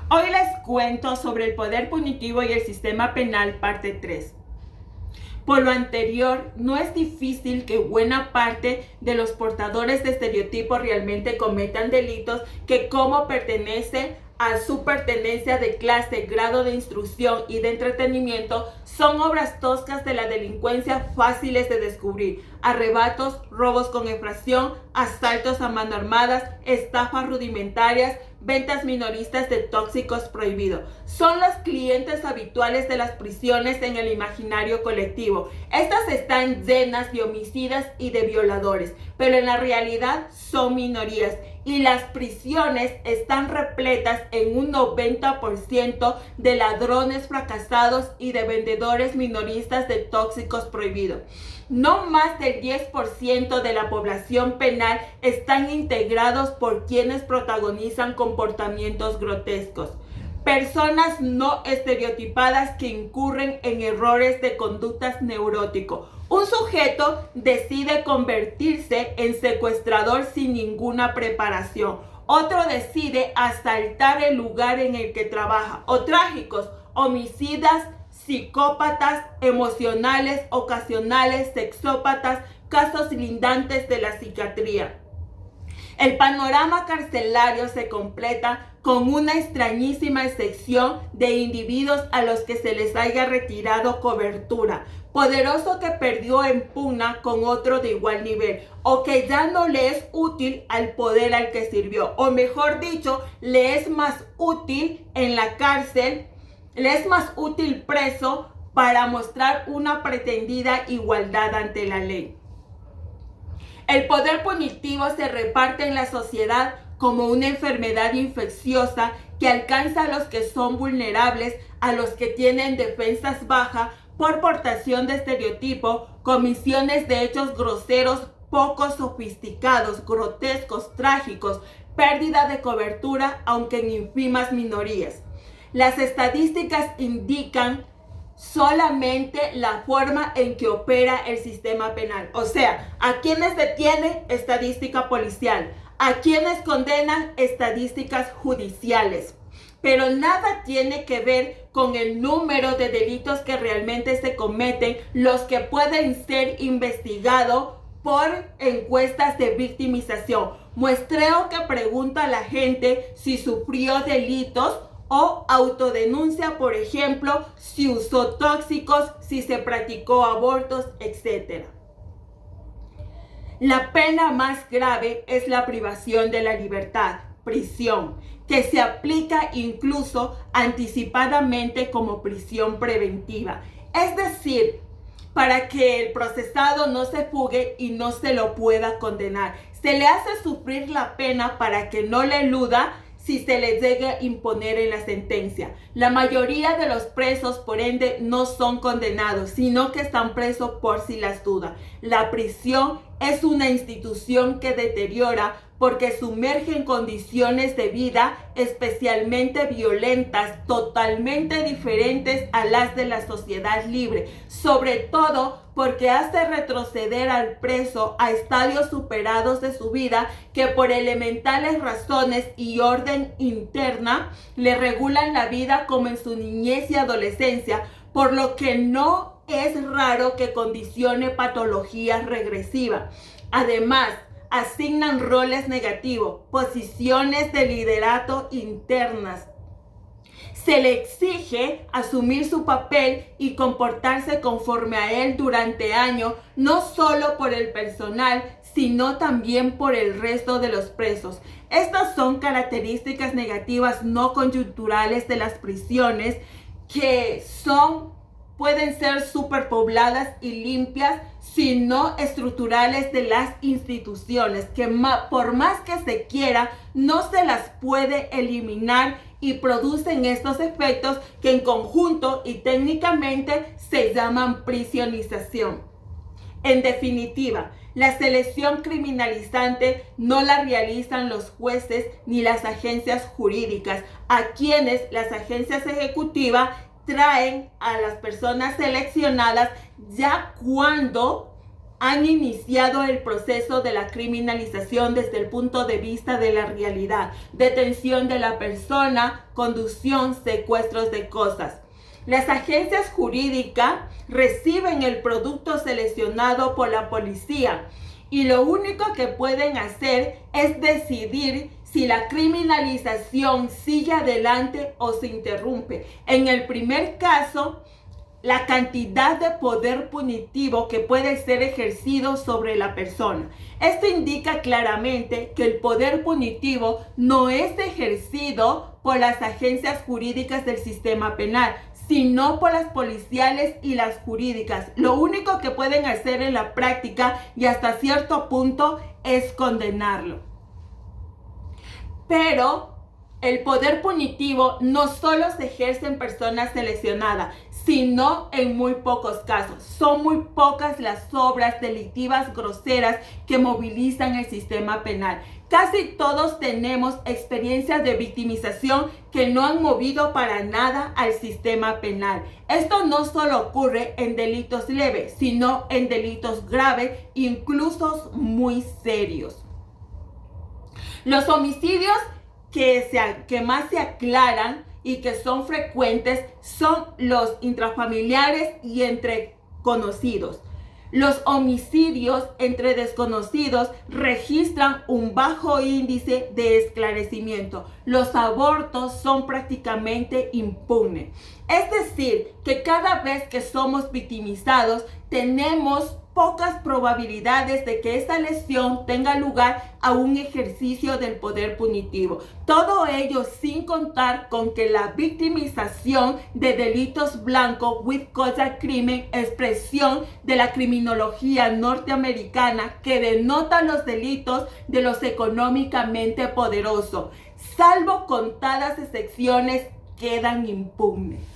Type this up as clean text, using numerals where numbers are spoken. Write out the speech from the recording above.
Hoy les cuento sobre el poder punitivo y el sistema penal, parte 3. Por lo anterior, no es difícil que buena parte de los portadores de estereotipos realmente cometan delitos que, como pertenece a su pertenencia de clase, grado de instrucción y de entretenimiento, son obras toscas de la delincuencia fáciles de descubrir: arrebatos, robos con infracción, asaltos a mano armada, estafas rudimentarias, ventas minoristas de tóxicos prohibidos. Son los clientes habituales de las prisiones en el imaginario colectivo. Estas están llenas de homicidas y de violadores, pero en la realidad son minorías. Y las prisiones están repletas en un 90% de ladrones fracasados y de vendedores minoristas de tóxicos prohibidos. No más del 10% de la población penal están integrados por quienes protagonizan comportamientos grotescos. Personas no estereotipadas que incurren en errores de conductas neuróticos. Un sujeto decide convertirse en secuestrador sin ninguna preparación. Otro decide asaltar el lugar en el que trabaja. O trágicos, homicidas, psicópatas, emocionales, ocasionales, sexópatas, casos lindantes de la psiquiatría. El panorama carcelario se completa con una extrañísima excepción de individuos a los que se les haya retirado cobertura, poderoso que perdió en pugna con otro de igual nivel, o que ya no le es útil al poder al que sirvió, o mejor dicho, le es más útil en la cárcel, le es más útil preso para mostrar una pretendida igualdad ante la ley. El poder punitivo se reparte en la sociedad como una enfermedad infecciosa que alcanza a los que son vulnerables, a los que tienen defensas bajas por portación de estereotipo, comisiones de hechos groseros, poco sofisticados, grotescos, trágicos, pérdida de cobertura, aunque en ínfimas minorías. Las estadísticas indican solamente la forma en que opera el sistema penal. O sea, a quienes detiene, estadística policial; a quienes condenan, estadísticas judiciales. Pero nada tiene que ver con el número de delitos que realmente se cometen, los que pueden ser investigados por encuestas de victimización. Muestreo que pregunta a la gente si sufrió delitos, o autodenuncia, por ejemplo, si usó tóxicos, si se practicó abortos, etc. La pena más grave es la privación de la libertad, prisión, que se aplica incluso anticipadamente como prisión preventiva. Es decir, para que el procesado no se fugue y no se lo pueda condenar. Se le hace sufrir la pena para que no le eluda si se les llega a imponer en la sentencia. La mayoría de los presos, por ende, no son condenados, sino que están presos por si las dudas. La prisión es una institución que deteriora porque sumerge en condiciones de vida especialmente violentas, totalmente diferentes a las de la sociedad libre, sobre todo porque hace retroceder al preso a estadios superados de su vida que por elementales razones y orden interna le regulan la vida como en su niñez y adolescencia, por lo que no es raro que condicione patologías regresivas. Además, asignan roles negativos, posiciones de liderato internas. Se le exige asumir su papel y comportarse conforme a él durante años, no solo por el personal, sino también por el resto de los presos. Estas son características negativas no coyunturales de las prisiones que pueden ser superpobladas y limpias, sino estructurales de las instituciones, que por más que se quiera, no se las puede eliminar y producen estos efectos que en conjunto y técnicamente se llaman prisionización. En definitiva, la selección criminalizante no la realizan los jueces ni las agencias jurídicas, a quienes las agencias ejecutivas traen a las personas seleccionadas ya cuando han iniciado el proceso de la criminalización desde el punto de vista de la realidad, detención de la persona, conducción, secuestros de cosas. Las agencias jurídicas reciben el producto seleccionado por la policía y lo único que pueden hacer es decidir si la criminalización sigue adelante o se interrumpe. En el primer caso, la cantidad de poder punitivo que puede ser ejercido sobre la persona. Esto indica claramente que el poder punitivo no es ejercido por las agencias jurídicas del sistema penal, sino por las policiales y las jurídicas. Lo único que pueden hacer en la práctica y hasta cierto punto es condenarlo. Pero el poder punitivo no solo se ejerce en personas seleccionadas, sino en muy pocos casos. Son muy pocas las obras delictivas groseras que movilizan el sistema penal. Casi todos tenemos experiencias de victimización que no han movido para nada al sistema penal. Esto no solo ocurre en delitos leves, sino en delitos graves, incluso muy serios. Los homicidios que más se aclaran y que son frecuentes son los intrafamiliares y entre conocidos. Los homicidios entre desconocidos registran un bajo índice de esclarecimiento. Los abortos son prácticamente impunes. Es decir, que cada vez que somos victimizados, tenemos pocas probabilidades de que esta lesión tenga lugar a un ejercicio del poder punitivo. Todo ello sin contar con que la victimización de delitos blancos, white collar crimen, expresión de la criminología norteamericana que denota los delitos de los económicamente poderosos, salvo contadas excepciones, quedan impunes.